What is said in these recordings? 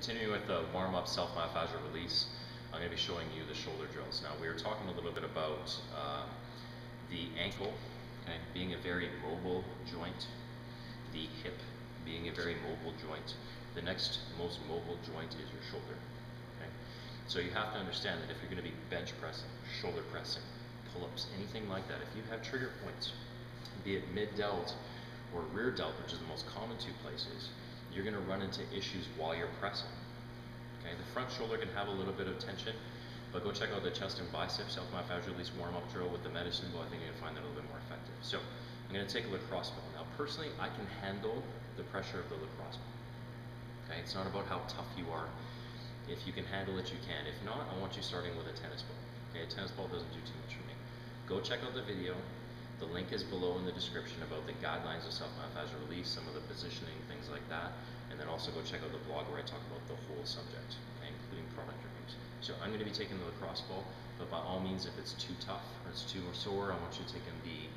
Continuing with the warm-up self-myofascial release, I'm going to be showing you the shoulder drills. Now, we were talking a little bit about the ankle, okay, being a very mobile joint, the hip being a very mobile joint. The next most mobile joint is your shoulder. Okay? So you have to understand that if you're going to be bench pressing, shoulder pressing, pull-ups, anything like that, if you have trigger points, be it mid-delt or rear delt, which is the most common two places, you're going to run into issues while you're pressing. Okay, the front shoulder can have a little bit of tension, but go check out the chest and bicep self-myofascial release warm-up drill with the medicine ball. I think you're going to find that a little bit more effective. So I'm going to take a lacrosse ball. Now, personally, I can handle the pressure of the lacrosse ball. Okay, it's not about how tough you are. If you can handle it, you can. If not, I want you starting with a tennis ball. Okay, a tennis ball doesn't do too much for me. Go check out the video. The link is below in the description about the guidelines of self-myofascial release, some of the positioning, things like that. And then also go check out the blog where I talk about the whole subject, okay, including product reviews. So I'm going to be taking the lacrosse ball, but by all means, if it's too tough or it's too sore, I want you taking the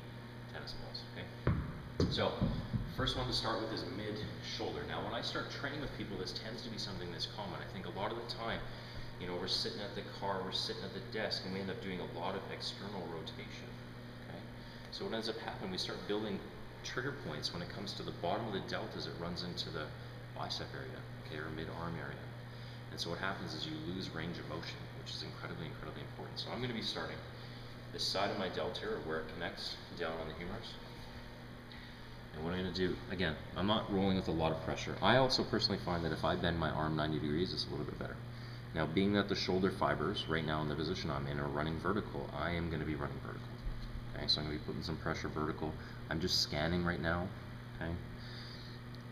tennis balls, okay? So first one to start with is mid-shoulder. Now, when I start training with people, this tends to be something that's common. I think a lot of the time, you know, we're sitting at the car, we're sitting at the desk, and we end up doing a lot of external rotation, okay? So what ends up happening, we start building trigger points when it comes to the bottom of the delt as it runs into the bicep area, okay, or mid-arm area. And so what happens is you lose range of motion, which is incredibly important. So I'm going to be starting this side of my delt here, where it connects down on the humerus. And what I'm going to do, again, I'm not rolling with a lot of pressure. I also personally find that if I bend my arm 90 degrees, it's a little bit better. Now, being that the shoulder fibers, right now in the position I'm in, are running vertical, I am going to be running vertical. Okay, so I'm going to be putting some pressure vertical. I'm just scanning right now, okay?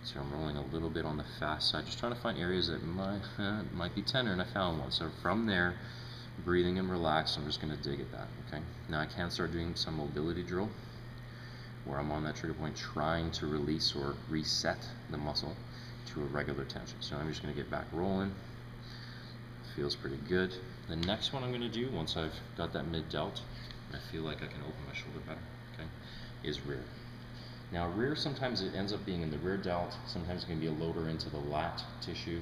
So I'm rolling a little bit on the fast side, just trying to find areas that might be tender, and I found one. So from there, breathing and relaxed, I'm just going to dig at that, okay? Now I can start doing some mobility drill, where I'm on that trigger point trying to release or reset the muscle to a regular tension. So I'm just going to get back rolling. Feels pretty good. The next one I'm going to do, once I've got that mid-delt, I feel like I can open my shoulder better, okay, is rear. Now rear, sometimes it ends up being in the rear delt, sometimes it can be a loader into the lat tissue.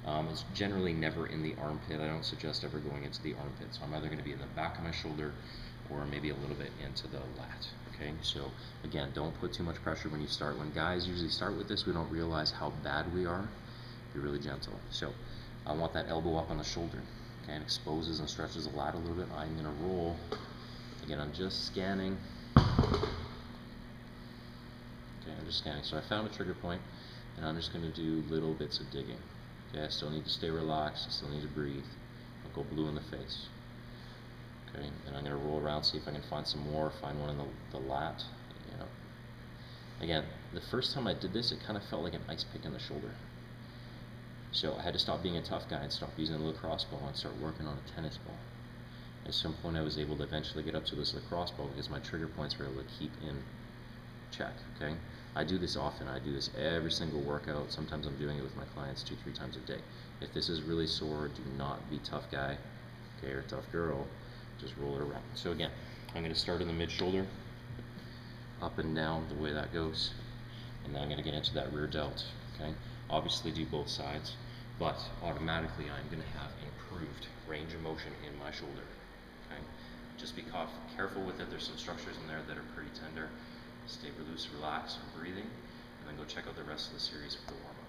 It's generally never in the armpit. I don't suggest ever going into the armpit. So I'm either going to be in the back of my shoulder or maybe a little bit into the lat, okay? So again, don't put too much pressure when you start. When guys usually start with this, we don't realize how bad we are. Be really gentle. So I want that elbow up on the shoulder, okay, and exposes and stretches the lat a little bit. I'm going to roll. Again, I'm just scanning. Okay, I'm just scanning. So I found a trigger point, and I'm just going to do little bits of digging. Okay, I still need to stay relaxed. I still need to breathe. I'll go blue in the face. Okay, and I'm going to roll around, see if I can find some more, find one in the lat. You know. Again, the first time I did this, it kind of felt like an ice pick in the shoulder. So I had to stop being a tough guy and stop using a lacrosse ball and start working on a tennis ball. At some point, I was able to eventually get up to this lacrosse ball because my trigger points were able to keep in check, okay? I do this often. I do this every single workout. Sometimes I'm doing it with my clients 2-3 times a day. If this is really sore, do not be tough guy, okay, or tough girl. Just roll it around. So again, I'm going to start in the mid-shoulder, up and down the way that goes, and then I'm going to get into that rear delt, okay? Obviously do both sides, but automatically I'm going to have improved range of motion in my shoulder, okay? Just be careful with it. There's some structures in there that are pretty tender. Stay loose, relax, and breathing, and then go check out the rest of the series for the warm-up.